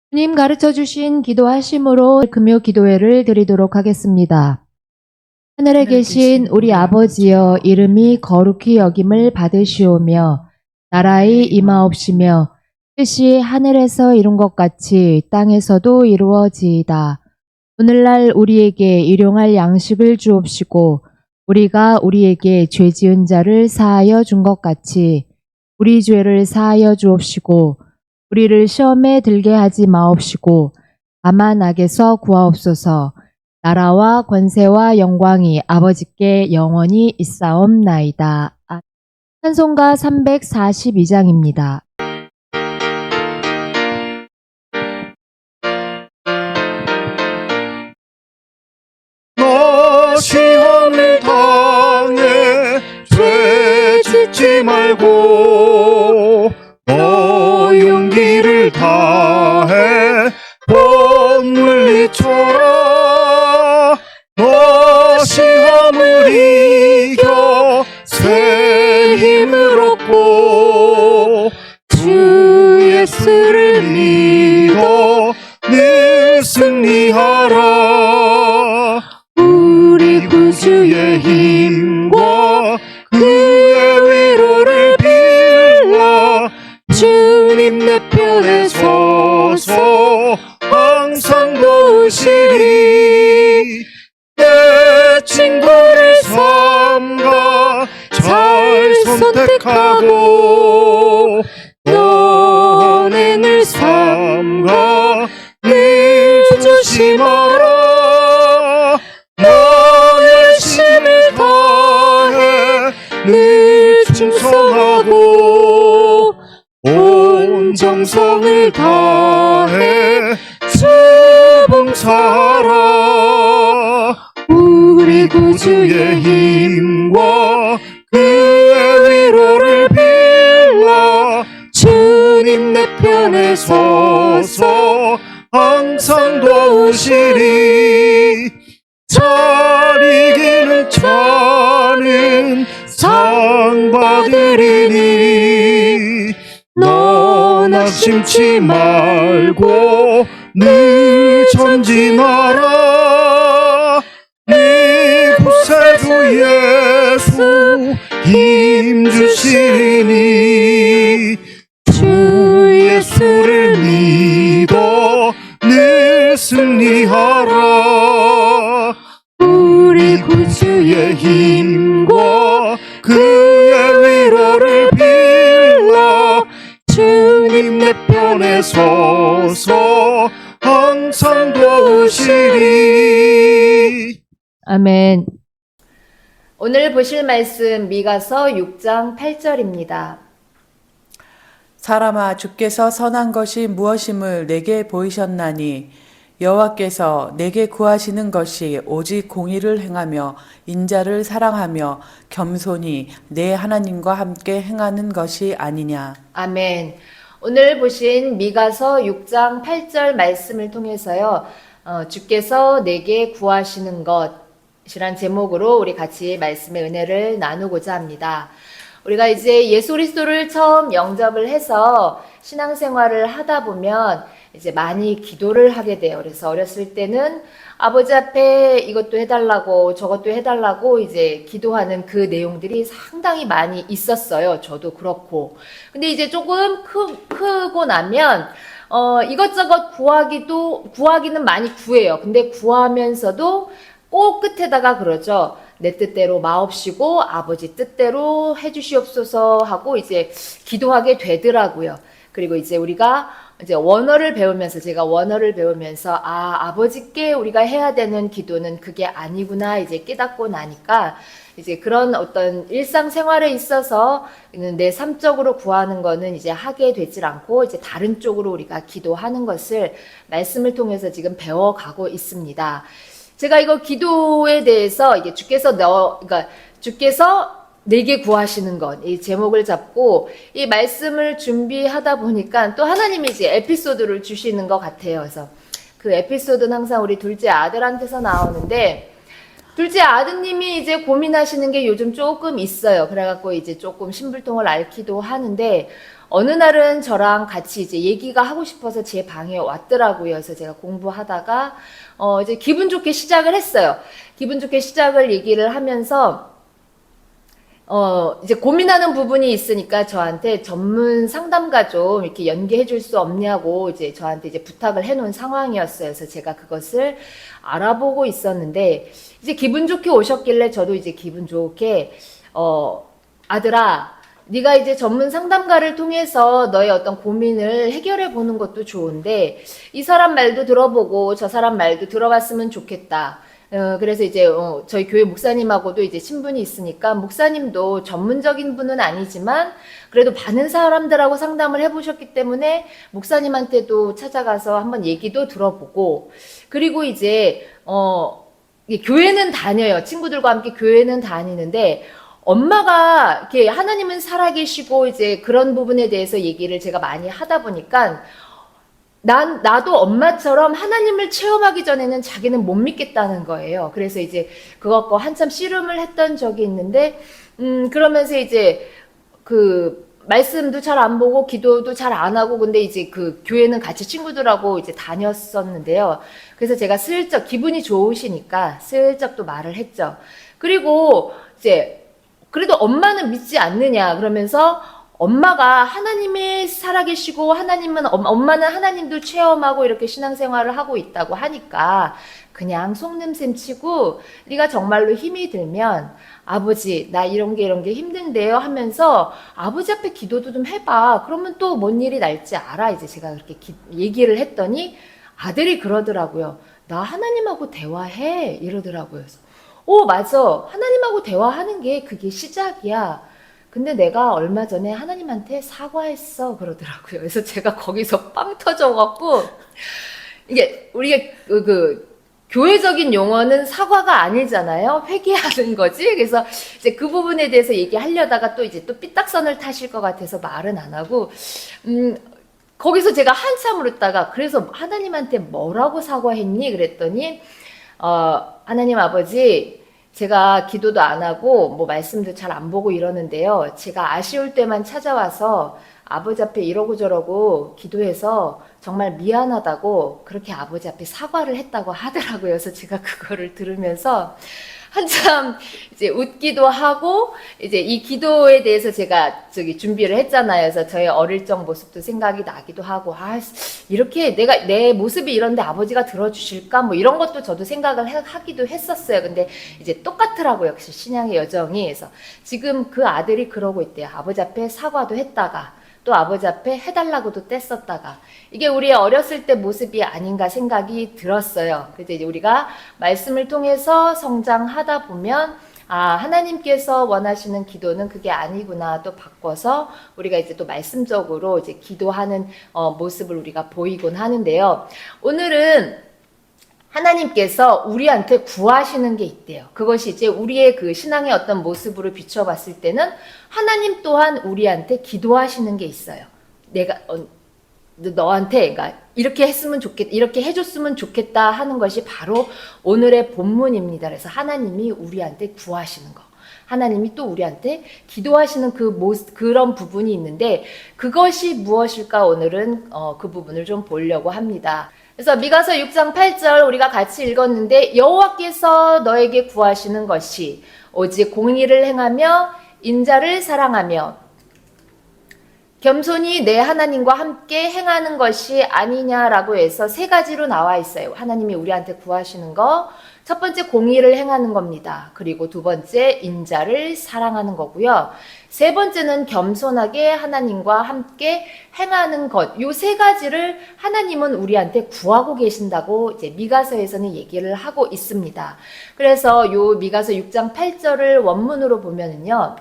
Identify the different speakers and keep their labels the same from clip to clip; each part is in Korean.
Speaker 1: 주님 가르쳐 주신 기도하심으로 금요 기도회를 드리도록 하겠습니다. 하늘에 계신 우리 아버지여, 이름이 거룩히 여김을 받으시오며 나라의 임하옵시며 뜻이 하늘에서 이룬 것 같이 땅에서도 이루어지이다. 오늘날 우리에게 일용할 양식을 주옵시고 우리가 우리에게 죄 지은 자를 사하여 준 것 같이 우리 죄를 사하여 주옵시고 우리를 시험에 들게 하지 마옵시고 다만 악에서 구하옵소서. 나라와 권세와 영광이 아버지께 영원히 있사옵나이다. 찬송가 342장입니다.
Speaker 2: 너 시험을 당해 죄 짓지 말고 너 용기를 다해 못 물리쳐라. 너 시험을 이겨 새 힘을 얻고 주 예수를 믿어 늘 승리하라. 우리 구주의 힘과 그의 위로를 빌라. 주님 내 편에 서서 항상 도우시리. 내 친구를 삼가 잘 선택하고 너는 삼가 늘 조심하라. 너의 힘을 다해 늘 충성하고 온 정성을 다해 주 봉사하라. 우리 구주의 힘과 그의 위로를 빌라. 주님 내 편에 서서 항상 도우시리. 잘 이기는 자는 상 받으리니. 너 낙심치 말고 늘 전진하라. 네 구세주 예수 힘 주시니. 주 예수를 믿어 늘 승리하라. 우리 구주의 힘과 그의 위로를 빌라. 주님 내 편에 서서 항상 도우시리.
Speaker 1: 아멘. 오늘 보실 말씀 미가서 6장 8절입니다.
Speaker 3: 사람아, 주께서 선한 것이 무엇임을 내게 보이셨나니 여호와께서 내게 구하시는 것이 오직 공의를 행하며 인자를 사랑하며 겸손히 내 하나님과 함께 행하는 것이 아니냐.
Speaker 1: 아멘. 오늘 보신 미가서 6장 8절 말씀을 통해서요, 주께서 내게 구하시는 것이란 제목으로 우리 같이 말씀의 은혜를 나누고자 합니다. 우리가 이제 예수 그리스도를 처음 영접을 해서 신앙생활을 하다 보면 이제 많이 기도를 하게 돼요. 그래서 어렸을 때는 아버지 앞에 이것도 해달라고 저것도 해달라고 이제 기도하는 그 내용들이 상당히 많이 있었어요. 저도 그렇고. 근데 이제 조금 크고 나면 이것저것 구하기는 많이 구해요. 근데 구하면서도 꼭 끝에다가 그러죠. 내 뜻대로 마옵시고 아버지 뜻대로 해주시옵소서 하고 이제 기도하게 되더라고요. 그리고 이제 우리가 이제 원어를 배우면서, 제가 원어를 배우면서 아버지께 우리가 해야 되는 기도는 그게 아니구나 이제 깨닫고 나니까 이제 그런 어떤 일상생활에 있어서 내 삶적으로 구하는 거는 이제 하게 되질 않고 이제 다른 쪽으로 우리가 기도하는 것을 말씀을 통해서 지금 배워가고 있습니다. 제가 이거 기도에 대해서 이게 주께서 내게 구하시는 것, 이 제목을 잡고 이 말씀을 준비하다 보니까 또 하나님이 이제 에피소드를 주시는 것 같아요. 그래서 그 에피소드는 항상 우리 둘째 아들한테서 나오는데, 둘째 아드님이 이제 고민하시는 게 요즘 조금 있어요. 그래갖고 이제 조금 신불통을 앓기도 하는데, 어느 날은 저랑 같이 이제 얘기가 하고 싶어서 제 방에 왔더라고요. 그래서 제가 공부하다가 이제 기분 좋게 시작을 했어요. 기분 좋게 시작을 얘기를 하면서 이제 고민하는 부분이 있으니까 저한테 전문 상담가 좀 이렇게 연계해 줄 수 없냐고 이제 저한테 이제 부탁을 해 놓은 상황이었어요. 그래서 제가 그것을 알아보고 있었는데, 이제 기분 좋게 오셨길래 저도 이제 기분 좋게, 아들아, 네가 이제 전문 상담가를 통해서 너의 어떤 고민을 해결해 보는 것도 좋은데, 이 사람 말도 들어보고 저 사람 말도 들어봤으면 좋겠다. 그래서 이제 저희 교회 목사님하고도 이제 친분이 있으니까, 목사님도 전문적인 분은 아니지만 그래도 많은 사람들하고 상담을 해보셨기 때문에 목사님한테도 찾아가서 한번 얘기도 들어보고, 그리고 이제 교회는 다녀요. 친구들과 함께 교회는 다니는데, 엄마가 이렇게 하나님은 살아계시고 이제 그런 부분에 대해서 얘기를 제가 많이 하다 보니까, 나도 엄마처럼 하나님을 체험하기 전에는 자기는 못 믿겠다는 거예요. 그래서 이제 그것과 한참 씨름을 했던 적이 있는데, 그러면서 이제 말씀도 잘 안 보고 기도도 잘 안 하고, 근데 이제 교회는 같이 친구들하고 이제 다녔었는데요. 그래서 제가 슬쩍 기분이 좋으시니까 슬쩍 또 말을 했죠. 그리고 이제 그래도 엄마는 믿지 않느냐 그러면서, 엄마가 하나님이 살아계시고 엄마는 하나님도 체험하고 이렇게 신앙생활을 하고 있다고 하니까 그냥 속는셈 치고, 네가 정말로 힘이 들면 아버지 나 이런 게 힘든데요 하면서 아버지 앞에 기도도 좀 해봐. 그러면 또 뭔 일이 날지 알아. 이제 제가 그렇게 얘기를 했더니 아들이 그러더라고요. 나 하나님하고 대화해 이러더라고요. 그래서 맞아, 하나님하고 대화하는 게 그게 시작이야. 근데 내가 얼마 전에 하나님한테 사과했어 그러더라고요. 그래서 제가 거기서 빵 터져갖고, 이게 우리가 교회적인 용어는 사과가 아니잖아요. 회개하는 거지. 그래서 이제 그 부분에 대해서 얘기하려다가 또 이제 또 삐딱선을 타실 것 같아서 말은 안 하고, 거기서 제가 한참을 있다가, 그래서 하나님한테 뭐라고 사과했니? 그랬더니, 하나님 아버지, 제가 기도도 안 하고 뭐 말씀도 잘 안 보고 이러는데요. 제가 아쉬울 때만 찾아와서 아버지 앞에 이러고 저러고 기도해서 정말 미안하다고 그렇게 아버지 앞에 사과를 했다고 하더라고요. 그래서 제가 그거를 들으면서 한참 이제 웃기도 하고, 이제 이 기도에 대해서 제가 준비를 했잖아요. 그래서 저의 어릴 적 모습도 생각이 나기도 하고, 이렇게 내 모습이 이런데 아버지가 들어주실까? 뭐 이런 것도 저도 생각을 하기도 했었어요. 근데 이제 똑같더라고요. 역시 신앙의 여정이. 그래서 지금 그 아들이 그러고 있대요. 아버지 앞에 사과도 했다가, 또 아버지 앞에 해달라고도 뗐었다가, 이게 우리의 어렸을 때 모습이 아닌가 생각이 들었어요. 그래서 이제 우리가 말씀을 통해서 성장하다 보면, 하나님께서 원하시는 기도는 그게 아니구나 또 바꿔서 우리가 이제 또 말씀적으로 이제 기도하는 모습을 우리가 보이곤 하는데요. 오늘은 하나님께서 우리한테 구하시는 게 있대요. 그것이 이제 우리의 그 신앙의 어떤 모습으로 비춰봤을 때는 하나님 또한 우리한테 기도하시는 게 있어요. 내가 너한테 그러니까 이렇게 했으면 좋겠다, 이렇게 해줬으면 좋겠다 하는 것이 바로 오늘의 본문입니다. 그래서 하나님이 우리한테 구하시는 거, 하나님이 또 우리한테 기도하시는 그런 부분이 있는데, 그것이 무엇일까 오늘은 그 부분을 좀 보려고 합니다. 그래서 미가서 6장 8절 우리가 같이 읽었는데, 여호와께서 너에게 구하시는 것이 오직 공의를 행하며 인자를 사랑하며 겸손히 내 하나님과 함께 행하는 것이 아니냐라고 해서 세 가지로 나와 있어요. 하나님이 우리한테 구하시는 거, 첫 번째 공의를 행하는 겁니다. 그리고 두 번째 인자를 사랑하는 거고요. 세 번째는 겸손하게 하나님과 함께 행하는 것. 요 세 가지를 하나님은 우리한테 구하고 계신다고 이제 미가서에서는 얘기를 하고 있습니다. 그래서 요 미가서 6장 8절을 원문으로 보면은요.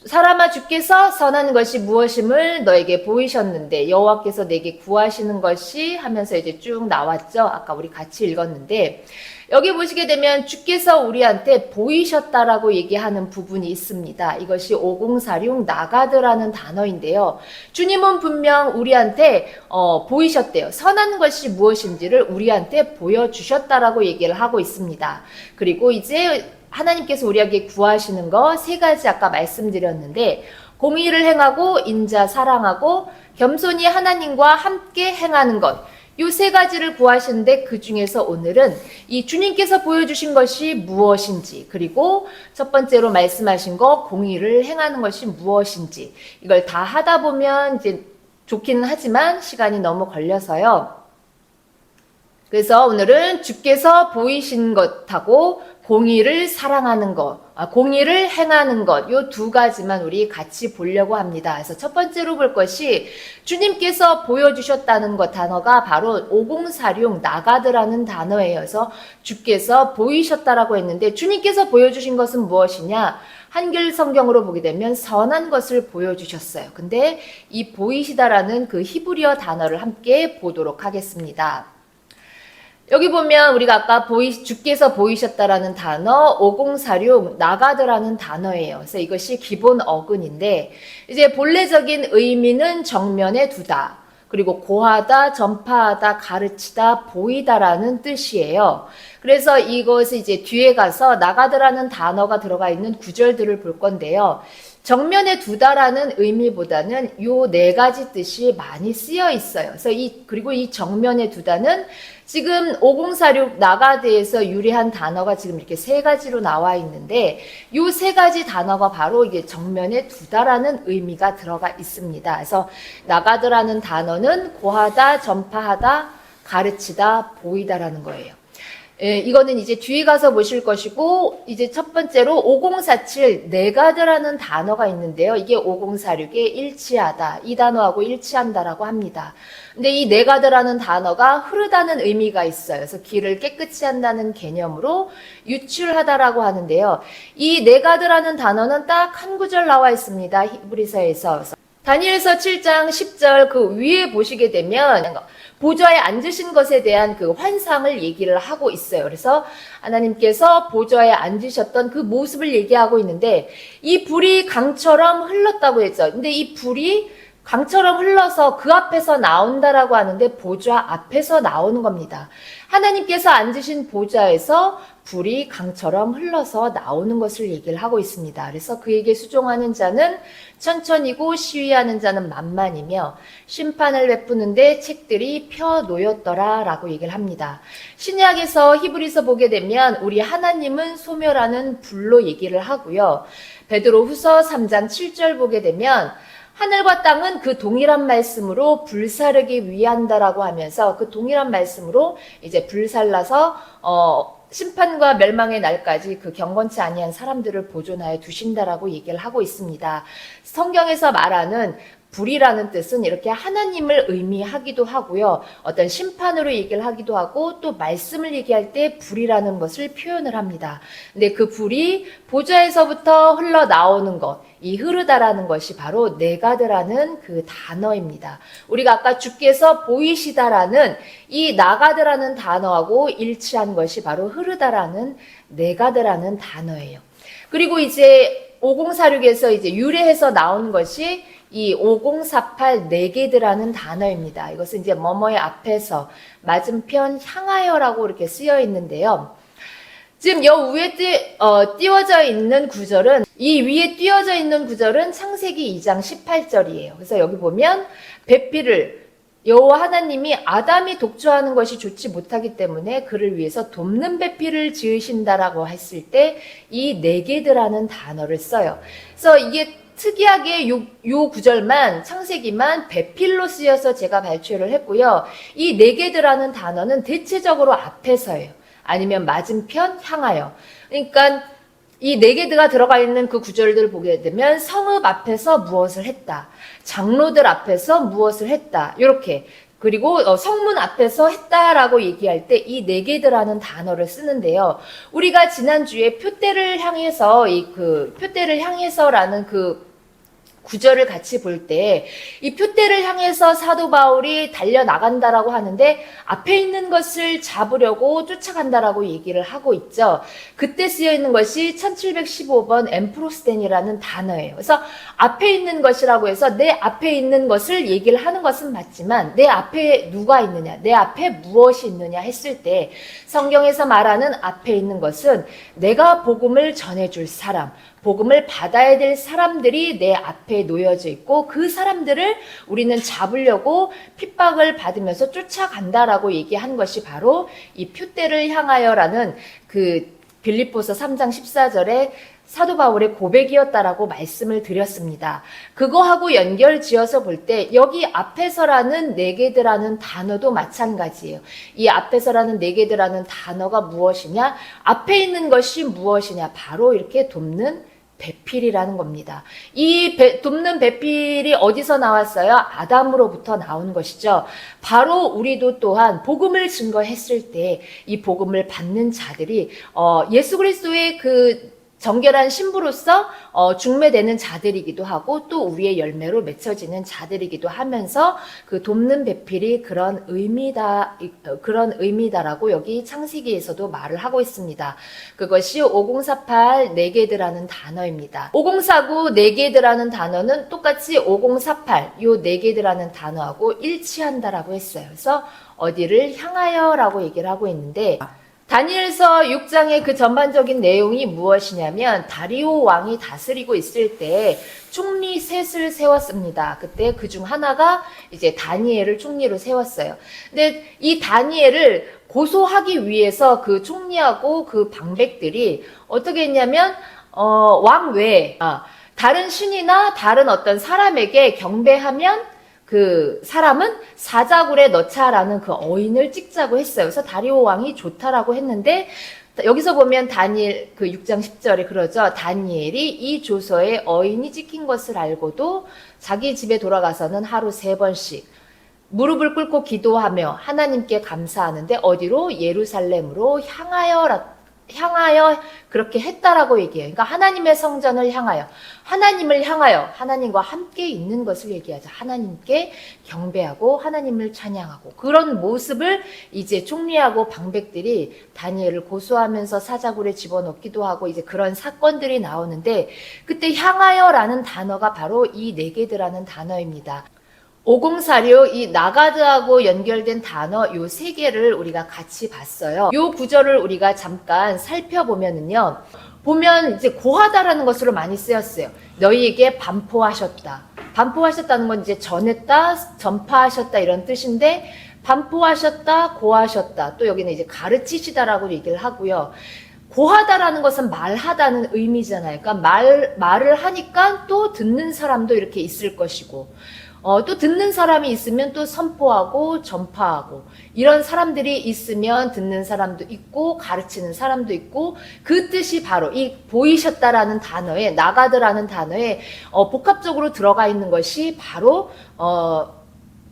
Speaker 1: 사람아, 주께서 선한 것이 무엇임을 너에게 보이셨는데 여호와께서 내게 구하시는 것이 하면서 이제 쭉 나왔죠. 아까 우리 같이 읽었는데, 여기 보시게 되면 주께서 우리한테 보이셨다라고 얘기하는 부분이 있습니다. 이것이 5046 나가드라는 단어인데요. 주님은 분명 우리한테 보이셨대요. 선한 것이 무엇인지를 우리한테 보여주셨다라고 얘기를 하고 있습니다. 그리고 이제 하나님께서 우리에게 구하시는 거 세 가지 아까 말씀드렸는데, 공의를 행하고 인자 사랑하고 겸손히 하나님과 함께 행하는 것. 요 세 가지를 구하시는데 그 중에서 오늘은 이 주님께서 보여주신 것이 무엇인지, 그리고 첫 번째로 말씀하신 거 공의를 행하는 것이 무엇인지, 이걸 다 하다 보면 이제 좋기는 하지만 시간이 너무 걸려서요. 그래서 오늘은 주께서 보이신 것하고 공의를 사랑하는 것, 공의를 행하는 것, 요 두 가지만 우리 같이 보려고 합니다. 그래서 첫 번째로 볼 것이 주님께서 보여주셨다는 것 단어가 바로 5046 나가드라는 단어예요. 그래서 주께서 보이셨다라고 했는데 주님께서 보여주신 것은 무엇이냐? 한글 성경으로 보게 되면 선한 것을 보여주셨어요. 근데 이 보이시다라는 그 히브리어 단어를 함께 보도록 하겠습니다. 여기 보면 우리가 아까 주께서 보이셨다라는 단어 5046 나가드라는 단어예요. 그래서 이것이 기본 어근인데 이제 본래적인 의미는 정면에 두다. 그리고 고하다, 전파하다, 가르치다, 보이다라는 뜻이에요. 그래서 이것을 이제 뒤에 가서 나가드라는 단어가 들어가 있는 구절들을 볼 건데요. 정면에 두다라는 의미보다는 요 네 가지 뜻이 많이 쓰여 있어요. 그래서 그리고 이 정면에 두다는 지금 5046 나가드에서 유래한 단어가 지금 이렇게 세 가지로 나와 있는데 요 세 가지 단어가 바로 이게 정면에 두다라는 의미가 들어가 있습니다. 그래서 나가드라는 단어는 고하다, 전파하다, 가르치다, 보이다라는 거예요. 예, 이거는 이제 뒤에 가서 보실 것이고, 이제 첫 번째로 5047 네가드라는 단어가 있는데요. 이게 5046에 일치하다, 이 단어하고 일치한다라고 합니다. 근데 이 네가드라는 단어가 흐르다는 의미가 있어요. 그래서 길을 깨끗이 한다는 개념으로 유출하다라고 하는데요. 이 네가드라는 단어는 딱 한 구절 나와 있습니다. 히브리서에서. 다니엘서 7장 10절 그 위에 보시게 되면 보좌에 앉으신 것에 대한 그 환상을 얘기를 하고 있어요. 그래서 하나님께서 보좌에 앉으셨던 그 모습을 얘기하고 있는데 이 불이 강처럼 흘렀다고 했죠. 근데 이 불이 강처럼 흘러서 그 앞에서 나온다라고 하는데 보좌 앞에서 나오는 겁니다. 하나님께서 앉으신 보좌에서 불이 강처럼 흘러서 나오는 것을 얘기를 하고 있습니다. 그래서 그에게 수종하는 자는 천천히고 시위하는 자는 만만이며 심판을 베푸는데 책들이 펴 놓였더라 라고 얘기를 합니다. 신약에서 히브리서 보게 되면 우리 하나님은 소멸하는 불로 얘기를 하고요. 베드로후서 3장 7절 보게 되면 하늘과 땅은 그 동일한 말씀으로 불사르기 위한다라고 하면서 그 동일한 말씀으로 이제 불살라서 심판과 멸망의 날까지 그 경건치 아니한 사람들을 보존하여 두신다라고 얘기를 하고 있습니다. 성경에서 말하는 불이라는 뜻은 이렇게 하나님을 의미하기도 하고요. 어떤 심판으로 얘기를 하기도 하고 또 말씀을 얘기할 때 불이라는 것을 표현을 합니다. 근데 그 불이 보좌에서부터 흘러나오는 것, 이 흐르다라는 것이 바로 네가드라는 그 단어입니다. 우리가 아까 주께서 보이시다라는 이 나가드라는 단어하고 일치한 것이 바로 흐르다라는 네가드라는 단어예요. 그리고 이제 5046에서 이제 유래해서 나온 것이 이 5048 네게드라는 단어입니다. 이것은 이제 뭐뭐의 앞에서 맞은편 향하여라고 이렇게 쓰여 있는데요. 지금 여 위에 띄워져 있는 구절은 이 위에 띄워져 있는 구절은 창세기 2장 18절이에요. 그래서 여기 보면 배필을 여호와 하나님이 아담이 독초하는 것이 좋지 못하기 때문에 그를 위해서 돕는 배필을 지으신다라고 했을 때 이 네게드라는 단어를 써요. 그래서 이게 특이하게 요 구절만 창세기만 배필로 쓰여서 제가 발췌를 했고요. 이 네게드라는 단어는 대체적으로 앞에서예요. 아니면 맞은편 향하여. 그러니까 이 네게드가 들어가 있는 그 구절들을 보게 되면 성읍 앞에서 무엇을 했다. 장로들 앞에서 무엇을 했다. 이렇게. 그리고 성문 앞에서 했다라고 얘기할 때 이 네게드라는 단어를 쓰는데요. 우리가 지난주에 표대를 향해서라는 그 구절을 같이 볼 때 이 표대를 향해서 사도 바울이 달려나간다라고 하는데 앞에 있는 것을 잡으려고 쫓아간다라고 얘기를 하고 있죠. 그때 쓰여 있는 것이 1715번 엠프로스덴이라는 단어예요. 그래서 앞에 있는 것이라고 해서 내 앞에 있는 것을 얘기를 하는 것은 맞지만 내 앞에 누가 있느냐, 내 앞에 무엇이 있느냐 했을 때 성경에서 말하는 앞에 있는 것은 내가 복음을 전해줄 사람, 복음을 받아야 될 사람들이 내 앞에 놓여져 있고 그 사람들을 우리는 잡으려고 핍박을 받으면서 쫓아간다라고 얘기한 것이 바로 이 표대를 향하여라는 그 빌립보서 3장 14절에 사도 바울의 고백이었다라고 말씀을 드렸습니다. 그거하고 연결 지어서 볼 때 여기 앞에서라는 네게드라는 단어도 마찬가지예요. 이 앞에서라는 네게드라는 단어가 무엇이냐? 앞에 있는 것이 무엇이냐? 바로 이렇게 돕는 배필이라는 겁니다. 이 돕는 배필이 어디서 나왔어요? 아담으로부터 나온 것이죠. 바로 우리도 또한 복음을 증거했을 때 이 복음을 받는 자들이 예수 그리스도의 그 정결한 신부로서 중매되는 자들이기도 하고 또 우리의 열매로 맺혀지는 자들이기도 하면서 그 돕는 배필이 그런 의미다라고 여기 창세기에서도 말을 하고 있습니다. 그것이 5048 네게드라는 단어입니다. 5049 네게드라는 단어는 똑같이 5048 요 네게드라는 단어하고 일치한다라고 했어요. 그래서 어디를 향하여라고 얘기를 하고 있는데 다니엘서 6장의 그 전반적인 내용이 무엇이냐면 다리오 왕이 다스리고 있을 때 총리 셋을 세웠습니다. 그때 그중 하나가 이제 다니엘을 총리로 세웠어요. 근데 이 다니엘을 고소하기 위해서 그 총리하고 그 방백들이 어떻게 했냐면 왕 외에 다른 신이나 다른 어떤 사람에게 경배하면 그 사람은 사자굴에 넣자라는 그 어인을 찍자고 했어요. 그래서 다리오 왕이 좋다라고 했는데 여기서 보면 다니엘 그 6장 10절에 그러죠. 다니엘이 이 조서에 어인이 찍힌 것을 알고도 자기 집에 돌아가서는 하루 3번씩 무릎을 꿇고 기도하며 하나님께 감사하는데 어디로? 예루살렘으로 향하여 그렇게 했다라고 얘기해요. 그러니까 하나님의 성전을 향하여, 하나님을 향하여 하나님과 함께 있는 것을 얘기하죠. 하나님께 경배하고 하나님을 찬양하고 그런 모습을 이제 총리하고 방백들이 다니엘을 고소하면서 사자굴에 집어넣기도 하고 이제 그런 사건들이 나오는데 그때 향하여라는 단어가 바로 이 네게드라는 단어입니다. 5046 이 나가드하고 연결된 단어 요 세 개를 우리가 같이 봤어요. 요 구절을 우리가 잠깐 살펴보면은요. 보면 이제 고하다라는 것으로 많이 쓰였어요. 너희에게 반포하셨다. 반포하셨다는 건 이제 전했다, 전파하셨다 이런 뜻인데 반포하셨다, 고하셨다. 또 여기는 이제 가르치시다라고 얘기를 하고요. 고하다라는 것은 말하다는 의미잖아요. 그러니까 말을 하니까 또 듣는 사람도 이렇게 있을 것이고 또 듣는 사람이 있으면 또 선포하고 전파하고 이런 사람들이 있으면 듣는 사람도 있고 가르치는 사람도 있고 그 뜻이 바로 이 보이셨다라는 단어에 나가드라는 단어에 복합적으로 들어가 있는 것이 바로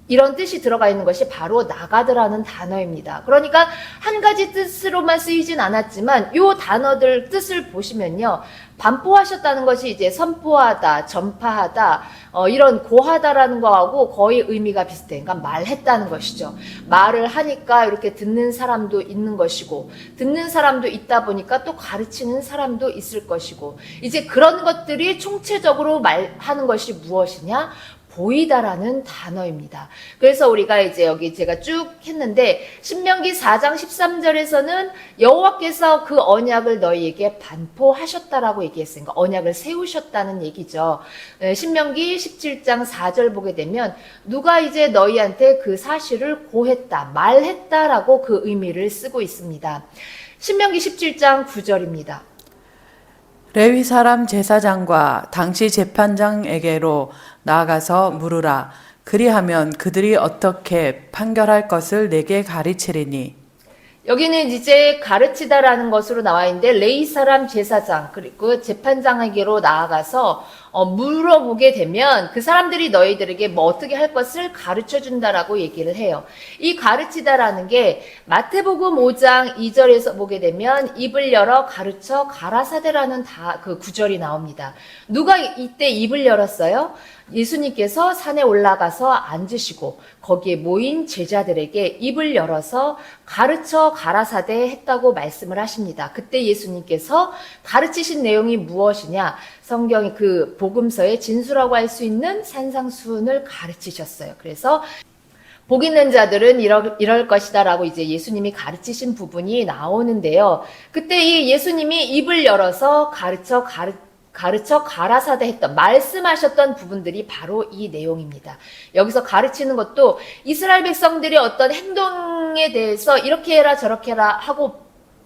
Speaker 1: 이런 뜻이 들어가 있는 것이 바로 나가드라는 단어입니다. 그러니까 한 가지 뜻으로만 쓰이진 않았지만 이 단어들 뜻을 보시면요. 반포하셨다는 것이 이제 선포하다, 전파하다, 이런 고하다라는 거하고 거의 의미가 비슷해요. 그러니까 말했다는 것이죠. 말을 하니까 이렇게 듣는 사람도 있는 것이고, 듣는 사람도 있다 보니까 또 가르치는 사람도 있을 것이고, 이제 그런 것들이 총체적으로 말하는 것이 무엇이냐? 보이다라는 단어입니다. 그래서 우리가 이제 여기 제가 쭉 했는데 신명기 4장 13절에서는 여호와께서 그 언약을 너희에게 반포하셨다라고 얘기했으니까 언약을 세우셨다는 얘기죠. 신명기 17장 4절 보게 되면 누가 이제 너희한테 그 사실을 고했다, 말했다라고 그 의미를 쓰고 있습니다. 신명기 17장 9절입니다.
Speaker 3: 레위 사람 제사장과 당시 재판장에게로 나아가서 물으라. 그리하면 그들이 어떻게 판결할 것을 내게 가르치리니.
Speaker 1: 여기는 이제 가르치다라는 것으로 나와 있는데 레위 사람 제사장 그리고 재판장에게로 나아가서 물어보게 되면 그 사람들이 너희들에게 뭐 어떻게 할 것을 가르쳐 준다라고 얘기를 해요. 이 가르치다라는 게 마태복음 5장 2절에서 보게 되면 입을 열어 가르쳐 가라사대라는 그 구절이 나옵니다. 누가 이때 입을 열었어요? 예수님께서 산에 올라가서 앉으시고 거기에 모인 제자들에게 입을 열어서 가르쳐 가라사대 했다고 말씀을 하십니다. 그때 예수님께서 가르치신 내용이 무엇이냐? 성경의 그 복음서의 진수라고 할 수 있는 산상수훈을 가르치셨어요. 그래서 복 있는 자들은 이럴 것이다라고 이제 예수님이 가르치신 부분이 나오는데요. 그때 이 예수님이 입을 열어서 가르쳐 가르쳐 가라사대 했던, 말씀하셨던 부분들이 바로 이 내용입니다. 여기서 가르치는 것도 이스라엘 백성들이 어떤 행동에 대해서 이렇게 해라 저렇게 해라 하고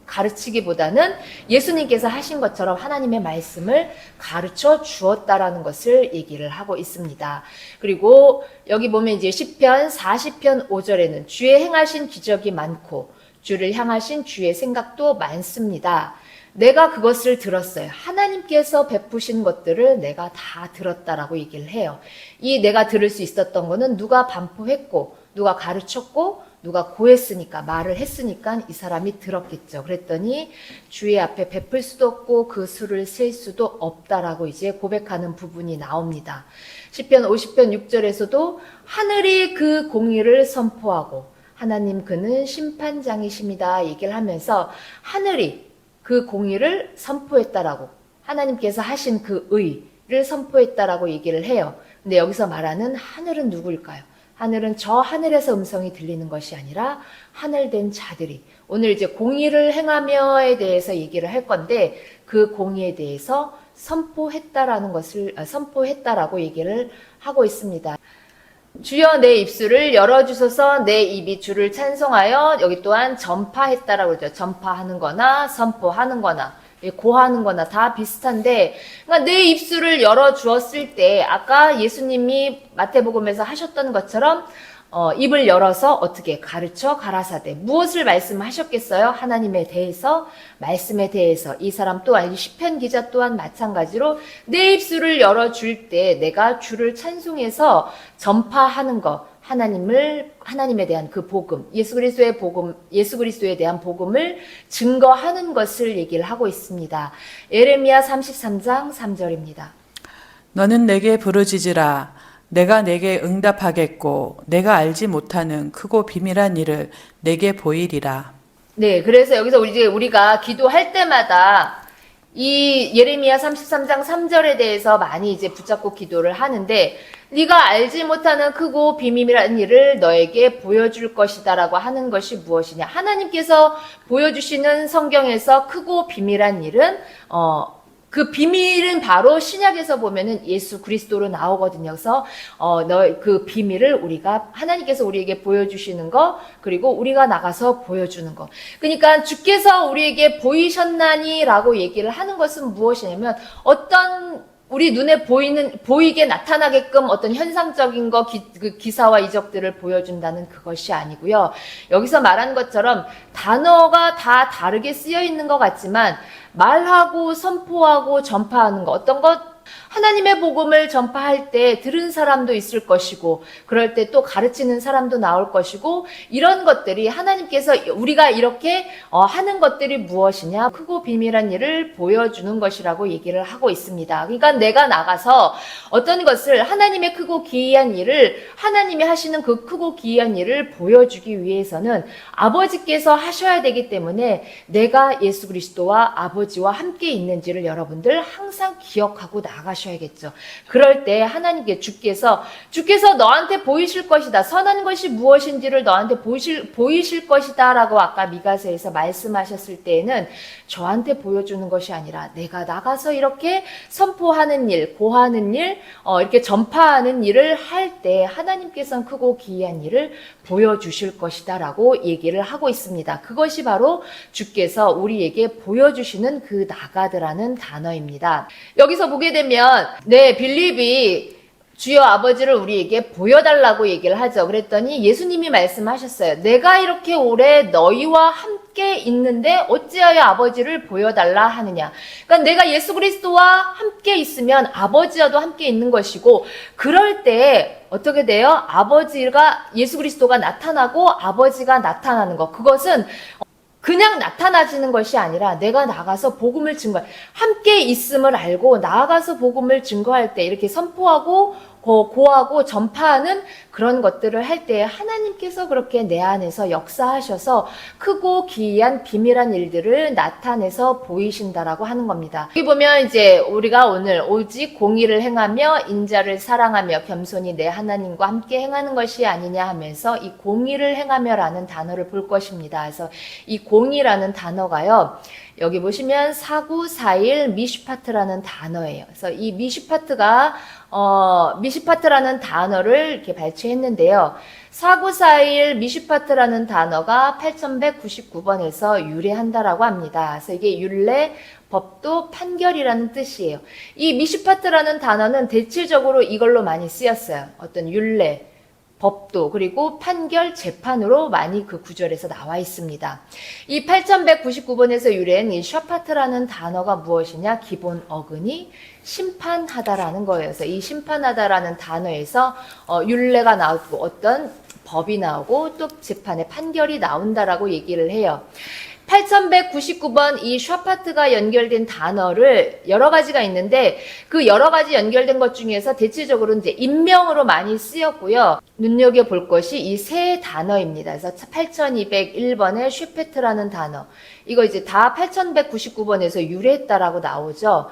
Speaker 1: 가르치기보다는 예수님께서 하신 것처럼 하나님의 말씀을 가르쳐 주었다라는 것을 얘기를 하고 있습니다. 그리고 여기 보면 이제 시편 40편 5절에는 주의 행하신 기적이 많고 주를 향하신 주의 생각도 많습니다. 내가 그것을 들었어요. 하나님께서 베푸신 것들을 내가 다 들었다라고 얘기를 해요. 이 내가 들을 수 있었던 거는 누가 반포했고 누가 가르쳤고 누가 고했으니까, 말을 했으니까 이 사람이 들었겠죠. 그랬더니 주의 앞에 베풀 수도 없고 그 수를 셀 수도 없다라고 이제 고백하는 부분이 나옵니다. 시편 50편 6절에서도 하늘이 그 공의를 선포하고 하나님 그는 심판장이십니다 얘기를 하면서 하늘이 그 공의를 선포했다라고, 하나님께서 하신 그 의를 선포했다라고 얘기를 해요. 근데 여기서 말하는 하늘은 누구일까요? 하늘은 저 하늘에서 음성이 들리는 것이 아니라 하늘된 자들이, 오늘 이제 공의를 행하며에 대해서 얘기를 할 건데 그 공의에 대해서 선포했다라는 것을 선포했다라고 얘기를 하고 있습니다. 주여 내 입술을 열어주소서, 내 입이 주를 찬송하여, 여기 또한 전파했다라고 그러죠. 전파하는 거나 선포하는 거나 고하는 거나 다 비슷한데, 그러니까 내 입술을 열어주었을 때 아까 예수님이 마태복음에서 하셨던 것처럼 입을 열어서 어떻게 가르쳐 가라사대, 무엇을 말씀하셨겠어요? 하나님에 대해서, 말씀에 대해서. 이 사람 또한, 시편 기자 또한 마찬가지로 내 입술을 열어줄 때 내가 주를 찬송해서 전파하는 것, 하나님에 대한 그 복음, 예수 그리스도에 대한 복음을 증거하는 것을 얘기를 하고 있습니다. 예레미야 33장 3절입니다.
Speaker 3: 너는 내게 부르짖으라. 내가 내게 응답하겠고 내가 알지 못하는 크고 비밀한 일을 내게 보이리라.
Speaker 1: 네, 그래서 여기서 우리가 기도할 때마다 이 예레미야 33장 3절에 대해서 많이 이제 붙잡고 기도를 하는데, 네가 알지 못하는 크고 비밀한 일을 너에게 보여줄 것이다라고 하는 것이 무엇이냐? 하나님께서 보여주시는 성경에서 크고 비밀한 일은 그 비밀은 바로 신약에서 보면은 예수 그리스도로 나오거든요. 그래서 그 비밀을 하나님께서 우리에게 보여주시는 거, 그리고 우리가 나가서 보여주는 거. 그러니까 주께서 우리에게 보이셨나니라고 얘기를 하는 것은 무엇이냐면, 어떤 우리 눈에 보이게 나타나게끔 어떤 현상적인 거, 기사와 이적들을 보여준다는 그것이 아니고요. 여기서 말한 것처럼 단어가 다 다르게 쓰여 있는 것 같지만, 말하고 선포하고 전파하는 거, 어떤 것, 하나님의 복음을 전파할 때 들은 사람도 있을 것이고, 그럴 때 또 가르치는 사람도 나올 것이고, 이런 것들이 하나님께서 우리가 이렇게 하는 것들이 무엇이냐? 크고 비밀한 일을 보여주는 것이라고 얘기를 하고 있습니다. 그러니까 내가 나가서 어떤 것을, 하나님의 크고 기이한 일을, 하나님이 하시는 그 크고 기이한 일을 보여주기 위해서는 아버지께서 하셔야 되기 때문에 내가 예수 그리스도와 아버지와 함께 있는지를 여러분들 항상 기억하고 나가셔야겠죠. 그럴 때 하나님께 주께서 너한테 보이실 것이다, 선한 것이 무엇인지를 너한테 보이실 것이다 라고 아까 미가서에서 말씀하셨을 때에는 저한테 보여주는 것이 아니라 내가 나가서 이렇게 선포하는 일, 고하는 일, 이렇게 전파하는 일을 할 때 하나님께서는 크고 기이한 일을 보여주실 것이다 라고 얘기를 하고 있습니다. 그것이 바로 주께서 우리에게 보여주시는 그 나가드라는 단어입니다. 여기서 보게 되면 빌립이 주여 아버지를 우리에게 보여달라고 얘기를 하죠. 그랬더니 예수님이 말씀하셨어요. 내가 이렇게 오래 너희와 함께 있는데 어찌하여 아버지를 보여달라 하느냐. 그러니까 내가 예수 그리스도와 함께 있으면 아버지와도 함께 있는 것이고, 그럴 때 어떻게 돼요? 예수 그리스도가 나타나고 아버지가 나타나는 것. 그것은 그냥 나타나지는 것이 아니라 내가 나가서 복음을 함께 있음을 알고 나아가서 복음을 증거할 때, 이렇게 선포하고 고하고 전파하는 그런 것들을 할 때 하나님께서 그렇게 내 안에서 역사하셔서 크고 기이한 비밀한 일들을 나타내서 보이신다라고 하는 겁니다. 여기 보면 이제 우리가 오늘 오직 공의를 행하며 인자를 사랑하며 겸손히 내 하나님과 함께 행하는 것이 아니냐 하면서 이 공의를 행하며라는 단어를 볼 것입니다. 그래서 이 공의라는 단어가요. 여기 보시면 사구사일 미슈파트라는 단어예요. 그래서 이 미슈파트라는 단어를 이렇게 발췌했는데요. 사구사일 미슈파트라는 단어가 8199번에서 유래한다라고 합니다. 그래서 이게 율례, 법도, 판결이라는 뜻이에요. 이 미슈파트라는 단어는 대체적으로 이걸로 많이 쓰였어요. 어떤 율례, 법도, 그리고 판결, 재판으로 많이 그 구절에서 나와 있습니다. 이 8199번에서 유래한 이 샤파트라는 단어가 무엇이냐? 기본 어근이 심판하다라는 거예요. 그래서 이 심판하다라는 단어에서 율례가 나오고 어떤 법이 나오고 또 재판의 판결이 나온다라고 얘기를 해요. 8199번 이 샤파트가 연결된 단어를 여러 가지가 있는데 그 여러 가지 연결된 것 중에서 대체적으로 이제 인명으로 많이 쓰였고요. 눈여겨볼 것이 이 세 단어입니다. 그래서 8201번의 슈페트라는 단어. 이거 이제 다 8199번에서 유래했다라고 나오죠.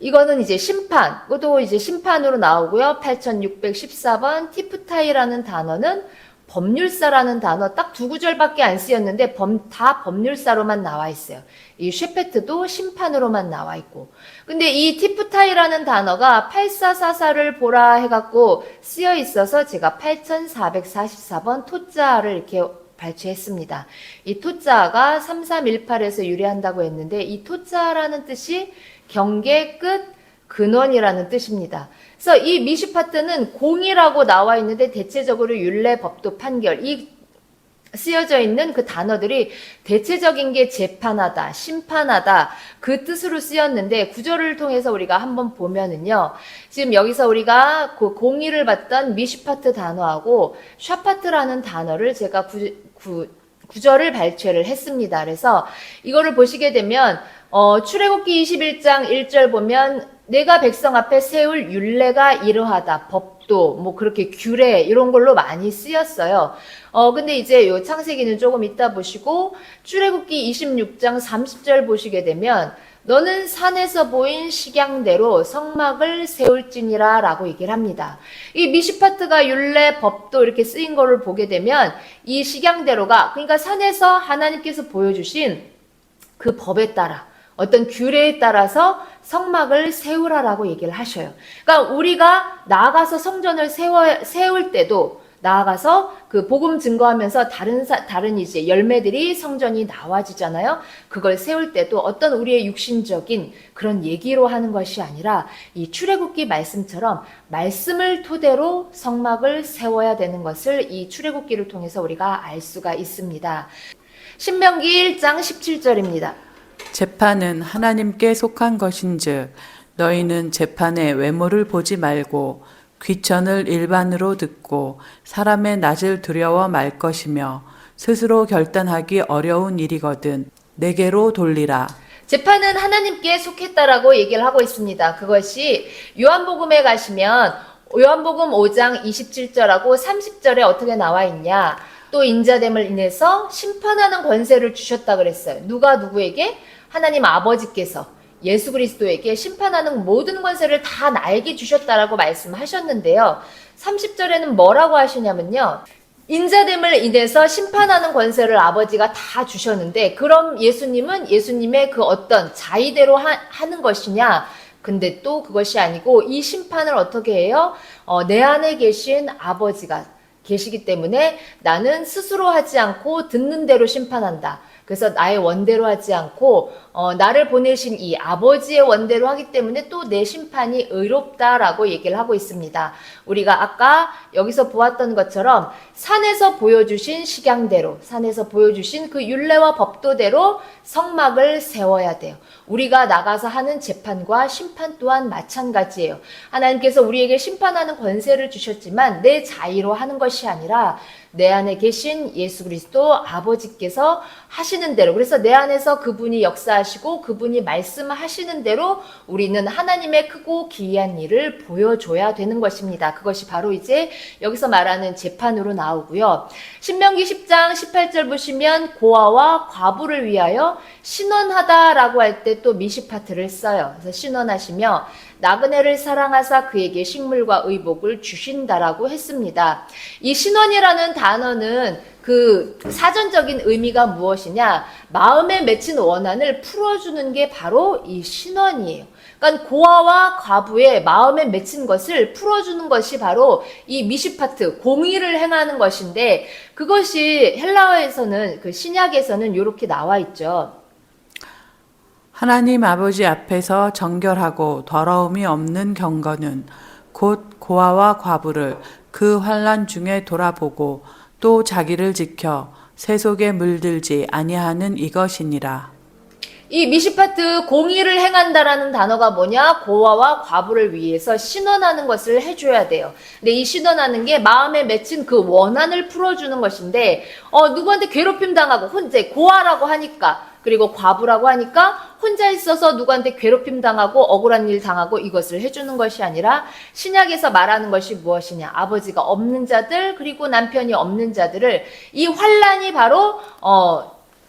Speaker 1: 이거는 이제 심판, 그것도 이제 심판으로 나오고요. 8614번 티프타이라는 단어는 법률사라는 단어 딱 두 구절밖에 안 쓰였는데 다 법률사로만 나와 있어요. 이 쉐페트도 심판으로만 나와 있고. 근데 이 티프타이라는 단어가 8444를 보라 해갖고 쓰여 있어서 제가 8444번 토자를 이렇게 발췌했습니다. 이 토자가 3318에서 유래한다고 했는데 이 토자라는 뜻이 경계 끝 근원이라는 뜻입니다. 그래서 이 미슈파트는 공이라고 나와 있는데 대체적으로 율례, 법도, 판결 이 쓰여져 있는 그 단어들이 대체적인 게 재판하다, 심판하다 그 뜻으로 쓰였는데 구절을 통해서 우리가 한번 보면은요. 지금 여기서 우리가 그 공의를 봤던 미슈파트 단어하고 샤파트라는 단어를 제가 구절을 발췌를 했습니다. 그래서 이거를 보시게 되면 출애굽기 21장 1절 보면 내가 백성 앞에 세울 율례가 이러하다. 법도 뭐 그렇게 규례 이런 걸로 많이 쓰였어요. 근데 이제 요 창세기는 조금 이따 보시고 출애굽기 26장 30절 보시게 되면 너는 산에서 보인 식양대로 성막을 세울지니라 라고 얘기를 합니다. 이 미슈파트가 율례, 법도 이렇게 쓰인 거를 보게 되면 이 식양대로가 그러니까 산에서 하나님께서 보여주신 그 법에 따라 어떤 규례에 따라서 성막을 세우라라고 얘기를 하셔요. 그러니까 우리가 나아가서 성전을 세울 때도 나아가서 그 복음 증거하면서 다른 이제 열매들이 성전이 나와지잖아요. 그걸 세울 때도 어떤 우리의 육신적인 그런 얘기로 하는 것이 아니라 이 출애굽기 말씀처럼 말씀을 토대로 성막을 세워야 되는 것을 이 출애굽기를 통해서 우리가 알 수가 있습니다. 신명기 1장 17절입니다.
Speaker 3: 재판은 하나님께 속한 것인즉 너희는 재판의 외모를 보지 말고 귀천을 일반으로 듣고 사람의 낯을 두려워 말 것이며 스스로 결단하기 어려운 일이거든 내게로 돌리라.
Speaker 1: 재판은 하나님께 속했다라고 얘기를 하고 있습니다. 그것이 요한복음에 가시면 요한복음 5장 27절하고 30절에 어떻게 나와 있냐. 또 인자됨을 인해서 심판하는 권세를 주셨다 그랬어요. 누가 누구에게? 하나님 아버지께서 예수 그리스도에게 심판하는 모든 권세를 다 나에게 주셨다라고 말씀하셨는데요. 30절에는 뭐라고 하시냐면요. 인자됨을 인해서 심판하는 권세를 아버지가 다 주셨는데 그럼 예수님은 예수님의 그 어떤 자의대로 하는 것이냐? 근데 또 그것이 아니고 이 심판을 어떻게 해요? 내 안에 계신 아버지가 계시기 때문에 나는 스스로 하지 않고 듣는 대로 심판한다. 그래서 나의 원대로 하지 않고 나를 보내신 이 아버지의 원대로 하기 때문에 또 내 심판이 의롭다라고 얘기를 하고 있습니다. 우리가 아까 여기서 보았던 것처럼 산에서 보여주신 식양대로 산에서 보여주신 그 율례와 법도대로 성막을 세워야 돼요. 우리가 나가서 하는 재판과 심판 또한 마찬가지예요. 하나님께서 우리에게 심판하는 권세를 주셨지만 내 자의로 하는 것이 아니라 내 안에 계신 예수 그리스도 아버지께서 하시는 대로, 그래서 내 안에서 그분이 역사하시고 그분이 말씀하시는 대로 우리는 하나님의 크고 기이한 일을 보여줘야 되는 것입니다. 그것이 바로 이제 여기서 말하는 재판으로 나오고요. 신명기 10장 18절 보시면 고아와 과부를 위하여 신원하다라고 할 때 또 미시파트를 써요. 그래서 신원하시며 나그네를 사랑하사 그에게 식물과 의복을 주신다라고 했습니다. 이 신원이라는 단어는 그 사전적인 의미가 무엇이냐? 마음에 맺힌 원한을 풀어주는 게 바로 이 신원이에요. 그러니까 고아와 과부의 마음에 맺힌 것을 풀어주는 것이 바로 이 미시파트, 공의를 행하는 것인데, 그것이 헬라어에서는, 그 신약에서는 이렇게 나와 있죠.
Speaker 3: 하나님 아버지 앞에서 정결하고 더러움이 없는 경건은 곧 고아와 과부를 그 환난 중에 돌아보고 또 자기를 지켜 세속에 물들지 아니하는 이것이니라.
Speaker 1: 이 미시파트 공의를 행한다라는 단어가 뭐냐? 고아와 과부를 위해서 신원하는 것을 해줘야 돼요. 근데 이 신원하는 게 마음에 맺힌 그 원한을 풀어주는 것인데, 누구한테 괴롭힘 당하고 혼자 고아라고 하니까, 그리고 과부라고 하니까 혼자 있어서 누구한테 괴롭힘 당하고 억울한 일 당하고 이것을 해주는 것이 아니라, 신약에서 말하는 것이 무엇이냐? 아버지가 없는 자들, 그리고 남편이 없는 자들을, 이 환난이 바로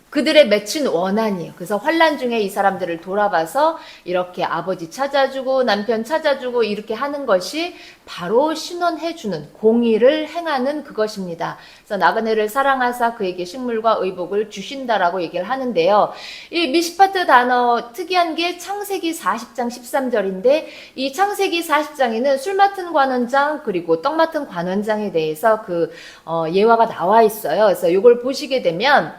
Speaker 1: 그들의 맺힌 원한이에요. 그래서 환난 중에 이 사람들을 돌아봐서 이렇게 아버지 찾아주고 남편 찾아주고 이렇게 하는 것이 바로 신원해주는, 공의를 행하는 그것입니다. 그래서 나그네를 사랑하사 그에게 식물과 의복을 주신다라고 얘기를 하는데요. 이 미시파트 단어 특이한 게 창세기 40장 13절인데, 이 창세기 40장에는 술 맡은 관원장 그리고 떡 맡은 관원장에 대해서 예화가 나와 있어요. 그래서 이걸 보시게 되면,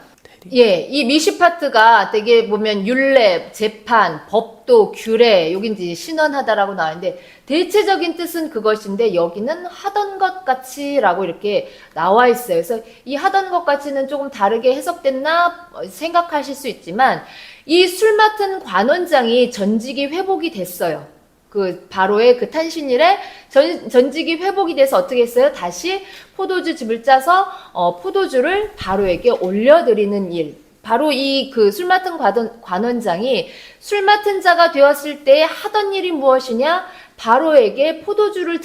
Speaker 1: 이 미시파트가 되게 보면 율례, 재판, 법도, 규례, 여기 이제 신원하다라고 나와있는데, 대체적인 뜻은 그것인데 여기는 하던 것 같이라고 이렇게 나와 있어요. 그래서 이 하던 것 같이는 조금 다르게 해석됐나 생각하실 수 있지만, 이 술 맡은 관원장이 전직이 회복이 됐어요. 그 바로의 그 탄신일에 전직이 회복이 돼서 어떻게 했어요? 다시 포도주 즙을 짜서 포도주를 바로에게 올려드리는 일. 바로 이 그 술 맡은 관원장이 술 맡은 자가 되었을 때 하던 일이 무엇이냐? 바로에게 포도주를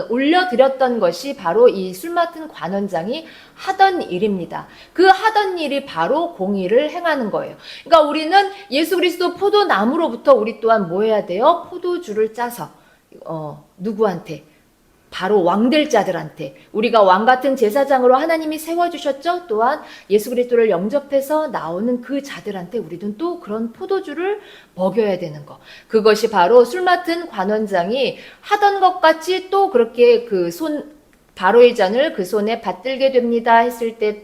Speaker 1: 올려드렸던 것이 바로 이 술 맡은 관원장이 하던 일입니다. 그 하던 일이 바로 공의를 행하는 거예요. 그러니까 우리는 예수 그리스도 포도나무로부터 우리 또한 뭐 해야 돼요? 포도주를 짜서 누구한테? 바로 왕될 자들한테, 우리가 왕 같은 제사장으로 하나님이 세워주셨죠. 또한 예수 그리스도를 영접해서 나오는 그 자들한테 우리는 또 그런 포도주를 먹여야 되는 거. 그것이 바로 술 맡은 관원장이 하던 것 같이 또 그렇게 바로의 잔을 그 손에 받들게 됩니다 했을 때,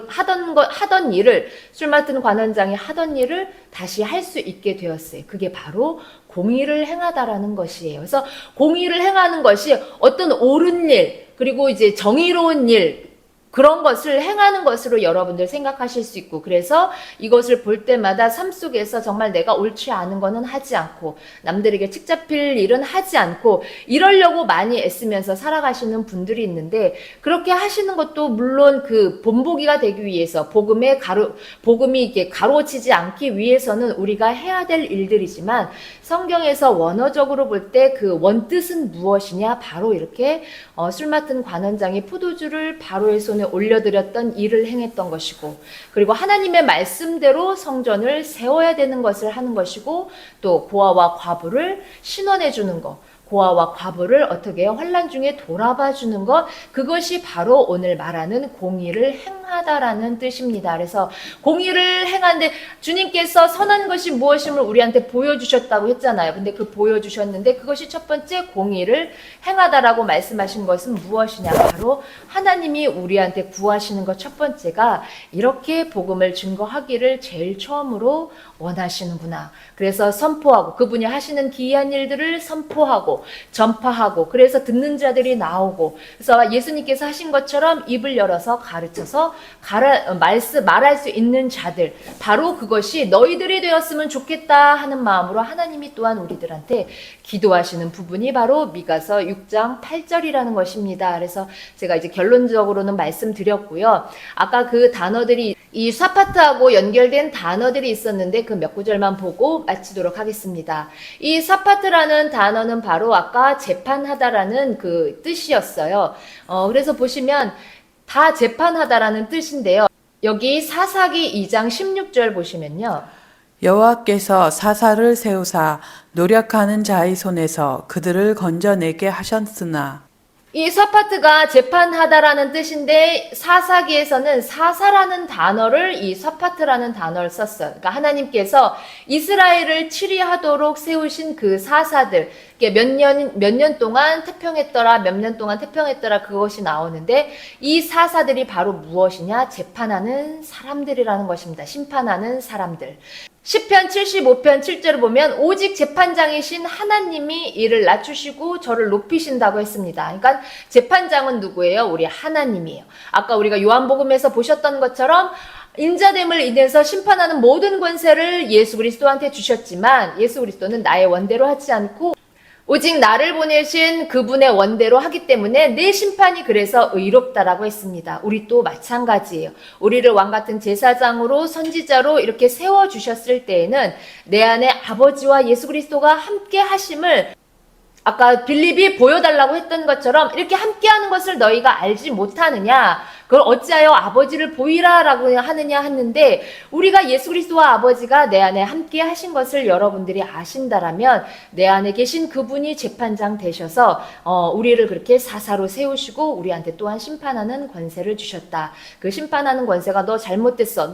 Speaker 1: 하던 일을, 술 맡은 관원장이 하던 일을 다시 할 수 있게 되었어요. 그게 바로 공의를 행하다라는 것이에요. 그래서 공의를 행하는 것이 어떤 옳은 일, 그리고 이제 정의로운 일, 그런 것을 행하는 것으로 여러분들 생각하실 수 있고, 그래서 이것을 볼 때마다 삶 속에서 정말 내가 옳지 않은 거는 하지 않고, 남들에게 칙잡힐 일은 하지 않고, 이러려고 많이 애쓰면서 살아가시는 분들이 있는데, 그렇게 하시는 것도 물론 그 본보기가 되기 위해서, 복음이 이렇게 가로치지 않기 위해서는 우리가 해야 될 일들이지만, 성경에서 원어적으로 볼 때 그 원뜻은 무엇이냐? 바로 이렇게 술 맡은 관원장이 포도주를 바로의 손에 올려드렸던 일을 행했던 것이고, 그리고 하나님의 말씀대로 성전을 세워야 되는 것을 하는 것이고, 또 고아와 과부를 신원해 주는 것, 고아와 과부를 어떻게 해요? 환난 중에 돌아봐 주는 것, 그것이 바로 오늘 말하는 공의를 행하다라는 뜻입니다. 그래서 공의를 행하는데 주님께서 선한 것이 무엇임을 우리한테 보여주셨다고 했잖아요. 근데 보여주셨는데 그것이 첫 번째 공의를 행하다라고 말씀하신 것은 무엇이냐? 바로 하나님이 우리한테 구하시는 것 첫 번째가 이렇게 복음을 증거하기를 제일 처음으로 원하시는구나. 그래서 선포하고, 그분이 하시는 기이한 일들을 선포하고, 하고 전파하고 그래서 듣는 자들이 나오고 그래서 예수님께서 하신 것처럼 입을 열어서 가르쳐서 말할 수 있는 자들 바로 그것이 너희들이 되었으면 좋겠다 하는 마음으로 하나님이 또한 우리들한테 기도하시는 부분이 바로 미가서 6장 8절이라는 것입니다. 그래서 제가 이제 결론적으로는 말씀드렸고요. 아까 그 단어들이 이 사파트하고 연결된 단어들이 있었는데 그 몇 구절만 보고 마치도록 하겠습니다. 이 사파트라는 단어는 바로 아까 재판하다라는 그 뜻이었어요. 그래서 보시면 다 재판하다라는 뜻인데요. 여기 사사기 2장 16절 보시면요.
Speaker 3: 여호와께서 사사를 세우사 노력하는 자의 손에서 그들을 건져내게 하셨으나
Speaker 1: 이 사파트가 재판하다라는 뜻인데 사사기에서는 사사라는 단어를 이 사파트라는 단어를 썼어요. 그러니까 하나님께서 이스라엘을 치리하도록 세우신 그 사사들 몇 년 동안 태평했더라 몇 년 동안 태평했더라 그것이 나오는데 이 사사들이 바로 무엇이냐? 재판하는 사람들이라는 것입니다. 심판하는 사람들. 시편 75편 7절을 보면 오직 재판장이신 하나님이 이를 낮추시고 저를 높이신다고 했습니다. 그러니까 재판장은 누구예요? 우리 하나님이에요. 아까 우리가 요한복음에서 보셨던 것처럼 인자됨을 인해서 심판하는 모든 권세를 예수 그리스도한테 주셨지만 예수 그리스도는 나의 원대로 하지 않고 오직 나를 보내신 그분의 원대로 하기 때문에 내 심판이 그래서 의롭다라고 했습니다. 우리 또 마찬가지예요. 우리를 왕같은 제사장으로 선지자로 이렇게 세워주셨을 때에는 내 안에 아버지와 예수 그리스도가 함께 하심을 아까 빌립이 보여달라고 했던 것처럼 이렇게 함께하는 것을 너희가 알지 못하느냐 그걸 어찌하여 아버지를 보이라라고 하느냐 했는데 우리가 예수 그리스도와 아버지가 내 안에 함께 하신 것을 여러분들이 아신다라면 내 안에 계신 그분이 재판장 되셔서 우리를 그렇게 사사로 세우시고 우리한테 또한 심판하는 권세를 주셨다. 그 심판하는 권세가 너 잘못됐어.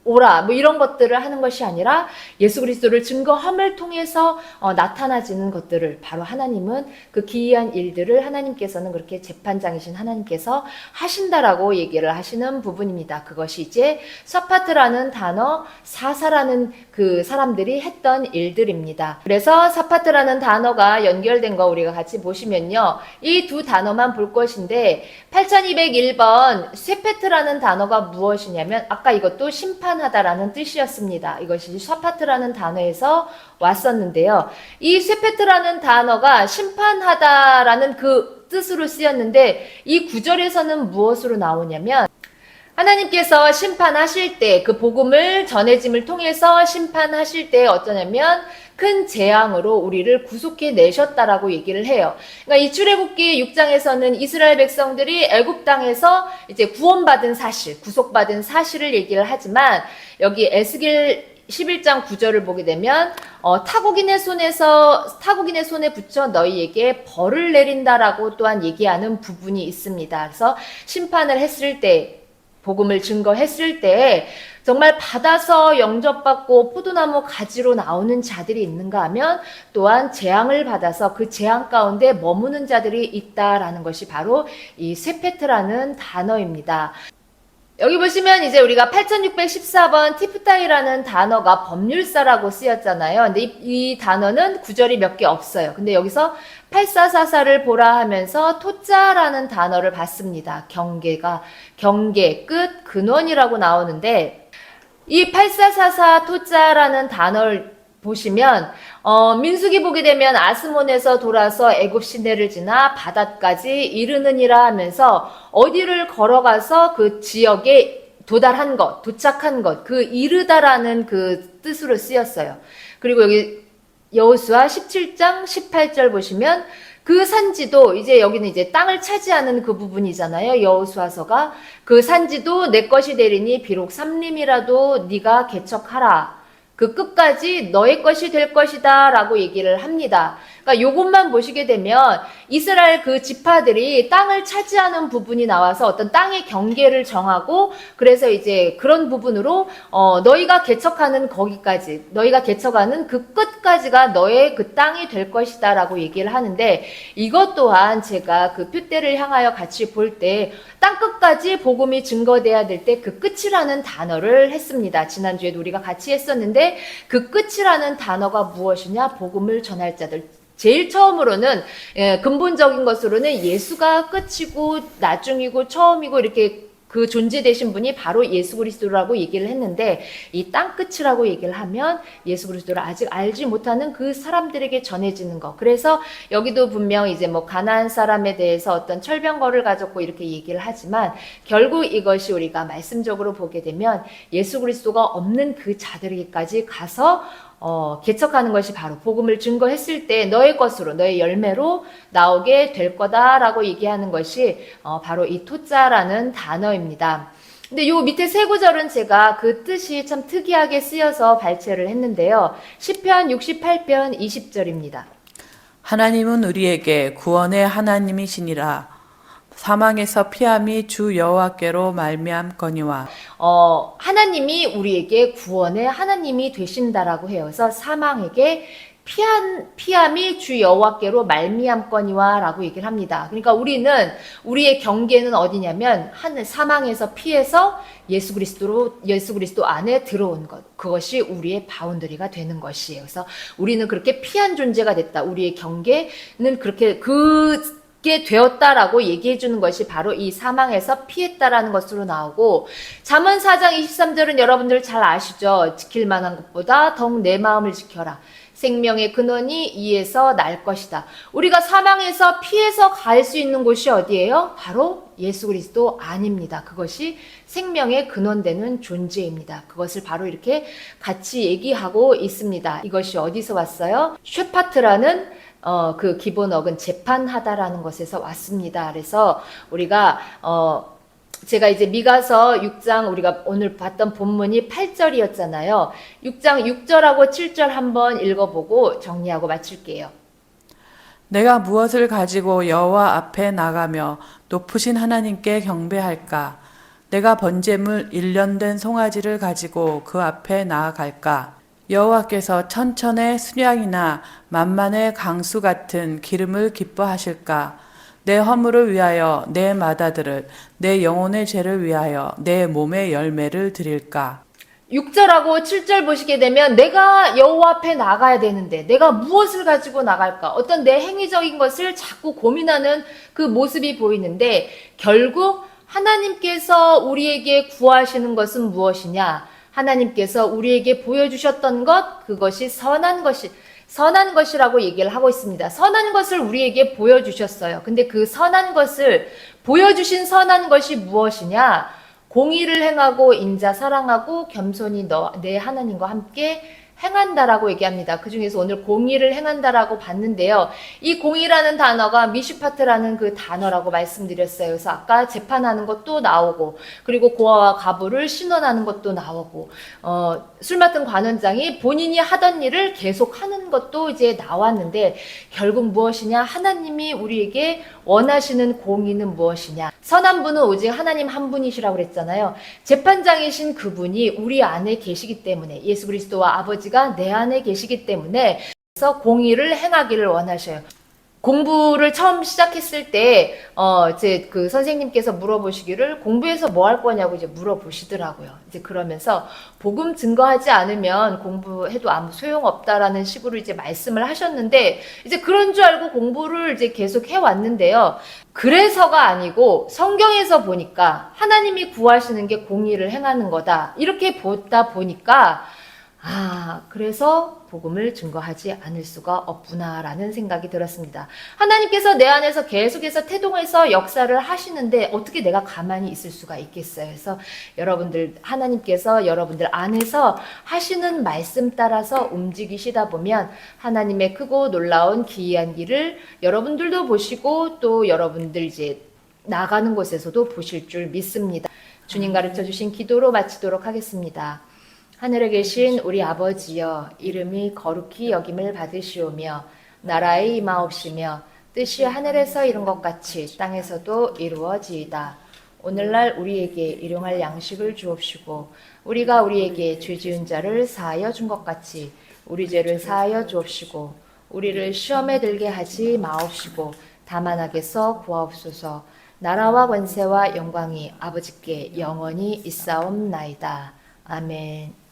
Speaker 1: 오라 뭐 이런 것들을 하는 것이 아니라 예수 그리스도를 증거함을 통해서 나타나지는 것들을 바로 하나님은 그 기이한 일들을 하나님께서는 그렇게 재판장이신 하나님께서 하신다라고 얘기를 하시는 부분입니다. 그것이 이제 사파트라는 단어 사사라는 그 사람들이 했던 일들입니다. 그래서 사파트라는 단어가 연결된 거 우리가 같이 보시면요. 이 두 단어만 볼 것인데 8201번 세페트라는 단어가 무엇이냐면 아까 이것도 심판하다라는 뜻이었습니다. 이것이 사파트라는 단어에서 왔었는데요. 이 세페트라는 단어가 심판하다라는 그 뜻으로 쓰였는데 이 구절에서는 무엇으로 나오냐면 하나님께서 심판하실 때 그 복음을 전해짐을 통해서 심판하실 때 어쩌냐면 큰 재앙으로 우리를 구속해 내셨다라고 얘기를 해요. 그러니까 이 출애굽기 6장에서는 이스라엘 백성들이 애굽 땅에서 이제 구원받은 사실, 구속받은 사실을 얘기를 하지만 여기 에스겔 11장 9절을 보게 되면 타국인의 손에 붙여 너희에게 벌을 내린다라고 또한 얘기하는 부분이 있습니다. 그래서 심판을 했을 때 복음을 증거했을 때 정말 받아서 영접받고 포도나무 가지로 나오는 자들이 있는가 하면 또한 재앙을 받아서 그 재앙 가운데 머무는 자들이 있다라는 것이 바로 이 세페트라는 단어입니다. 여기 보시면 이제 우리가 8614번 티프타이라는 단어가 법률사라고 쓰였잖아요. 근데 이 단어는 구절이 몇 개 없어요. 근데 여기서 8444를 보라 하면서 토자라는 단어를 봤습니다. 경계, 끝, 근원이라고 나오는데 이 8444 토자라는 단어를 보시면 민수기 보게 되면 아스몬에서 돌아서 애굽 시내를 지나 바닷까지 이르느니라 하면서 어디를 걸어가서 그 지역에 도달한 것, 도착한 것, 그 이르다라는 그 뜻으로 쓰였어요. 그리고 여기 여호수아 17장 18절 보시면 그 산지도 이제 여기는 이제 땅을 차지하는 그 부분이잖아요. 여호수아서가 그 산지도 내 것이 되리니 비록 삼림이라도 네가 개척하라. 그 끝까지 너의 것이 될 것이다 라고 얘기를 합니다. 그러니까 요것만 보시게 되면 이스라엘 그 지파들이 땅을 차지하는 부분이 나와서 어떤 땅의 경계를 정하고 그래서 이제 그런 부분으로 너희가 개척하는 거기까지 너희가 개척하는 그 끝까지가 너의 그 땅이 될 것이다 라고 얘기를 하는데 이것 또한 제가 그 표대를 향하여 같이 볼 때 땅끝까지 복음이 증거돼야 될 때 그 끝이라는 단어를 했습니다. 지난주에도 우리가 같이 했었는데 그 끝이라는 단어가 무엇이냐? 복음을 전할 자들 제일 처음으로는 근본적인 것으로는 예수가 끝이고 나중이고 처음이고 이렇게 그 존재 되신 분이 바로 예수 그리스도라고 얘기를 했는데, 이 땅 끝이라고 얘기를 하면 예수 그리스도를 아직 알지 못하는 그 사람들에게 전해지는 것. 그래서 여기도 분명 이제 뭐 가나안 사람에 대해서 어떤 철병거를 가졌고 이렇게 얘기를 하지만, 결국 이것이 우리가 말씀적으로 보게 되면 예수 그리스도가 없는 그 자들에게까지 가서 개척하는 것이 바로 복음을 증거했을 때 너의 것으로, 너의 열매로 나오게 될 거다라고 얘기하는 것이 바로 이 토자라는 단어입니다. 근데 요 밑에 세 구절은 제가 그 뜻이 참 특이하게 쓰여서 발췌를 했는데요. 시편 68편 20절입니다.
Speaker 3: 하나님은 우리에게 구원의 하나님이시니라. 사망에서 피함이 주 여호와께로 말미암거니와.
Speaker 1: 하나님이 우리에게 구원의 하나님이 되신다라고 해요. 그래서 사망에게 피함이 주 여호와께로 말미암거니와라고 얘기를 합니다. 그러니까 우리의 경계는 어디냐면 사망에서 피해서 예수 그리스도 안에 들어온 것, 그것이 우리의 바운더리가 되는 것이에요. 그래서 우리는 그렇게 피한 존재가 됐다. 우리의 경계는 그렇게 게 되었다라고 얘기해 주는 것이 바로 이 사망에서 피했다라는 것으로 나오고, 잠언 4장 23절은 여러분들 잘 아시죠? 지킬 만한 것보다 더욱 내 마음을 지켜라. 생명의 근원이 이에서 날 것이다. 우리가 사망에서 피해서 갈 수 있는 곳이 어디예요? 바로 예수 그리스도 안입니다. 그것이 생명의 근원되는 존재입니다. 그것을 바로 이렇게 같이 얘기하고 있습니다. 이것이 어디서 왔어요? 쉐파트라는 그 기본어근 재판하다라는 것에서 왔습니다. 그래서 우리가 제가 이제 미가서 6장 우리가 오늘 봤던 본문이 8절이었잖아요. 6장 6절하고 7절 한번 읽어보고 정리하고 마칠게요.
Speaker 3: 내가 무엇을 가지고 여호와 앞에 나가며 높으신 하나님께 경배할까? 내가 번제물 1년 된 송아지를 가지고 그 앞에 나아갈까? 여호와께서 천천의 수량이나 만만의 강수 같은 기름을 기뻐하실까? 내 허물을 위하여 내 마다들을, 내 영혼의 죄를 위하여 내 몸의 열매를 드릴까?
Speaker 1: 6절하고 7절 보시게 되면 내가 여호와 앞에 나가야 되는데 내가 무엇을 가지고 나갈까? 어떤 내 행위적인 것을 자꾸 고민하는 그 모습이 보이는데, 결국 하나님께서 우리에게 구하시는 것은 무엇이냐? 하나님께서 우리에게 보여주셨던 것, 그것이 선한 것이라고 얘기를 하고 있습니다. 선한 것을 우리에게 보여주셨어요. 근데 그 선한 것을, 보여주신 선한 것이 무엇이냐? 공의를 행하고 인자 사랑하고 겸손히 내 하나님과 함께 행한다라고 얘기합니다. 그 중에서 오늘 공의를 행한다라고 봤는데요. 이 공의라는 단어가 미슈파트라는 그 단어라고 말씀드렸어요. 그래서 아까 재판하는 것도 나오고, 그리고 고아와 가부를 신원하는 것도 나오고, 술 맡은 관원장이 본인이 하던 일을 계속 하는 것도 이제 나왔는데, 결국 무엇이냐? 하나님이 우리에게 원하시는 공의는 무엇이냐? 선한 분은 오직 하나님 한 분이시라고 그랬잖아요. 재판장이신 그분이 우리 안에 계시기 때문에, 예수 그리스도와 아버지가 내 안에 계시기 때문에, 그래서 공의를 행하기를 원하셔요. 공부를 처음 시작했을 때, 이제 그 선생님께서 물어보시기를 공부해서 뭐 할 거냐고 이제 물어보시더라고요. 이제 그러면서 복음 증거하지 않으면 공부해도 아무 소용없다라는 식으로 이제 말씀을 하셨는데, 이제 그런 줄 알고 공부를 이제 계속 해왔는데요. 그래서가 아니고 성경에서 보니까 하나님이 구하시는 게 공의를 행하는 거다. 이렇게 보다 보니까, 그래서 복음을 증거하지 않을 수가 없구나라는 생각이 들었습니다. 하나님께서 내 안에서 계속해서 태동해서 역사를 하시는데 어떻게 내가 가만히 있을 수가 있겠어요. 그래서 하나님께서 여러분들 안에서 하시는 말씀 따라서 움직이시다 보면 하나님의 크고 놀라운 기이한 일을 여러분들도 보시고, 또 여러분들 이제 나가는 곳에서도 보실 줄 믿습니다. 주님 가르쳐 주신 기도로 마치도록 하겠습니다. 하늘에 계신 우리 아버지여, 이름이 거룩히 여김을 받으시오며 나라의 임하옵시며 뜻이 하늘에서 이룬 것 같이 땅에서도 이루어지이다. 오늘날 우리에게 일용할 양식을 주옵시고, 우리가 우리에게 죄 지은 자를 사하여 준 것 같이 우리 죄를 사하여 주옵시고, 우리를 시험에 들게 하지 마옵시고 다만 악에서 구하옵소서. 나라와 권세와 영광이 아버지께 영원히 있사옵나이다. 아멘.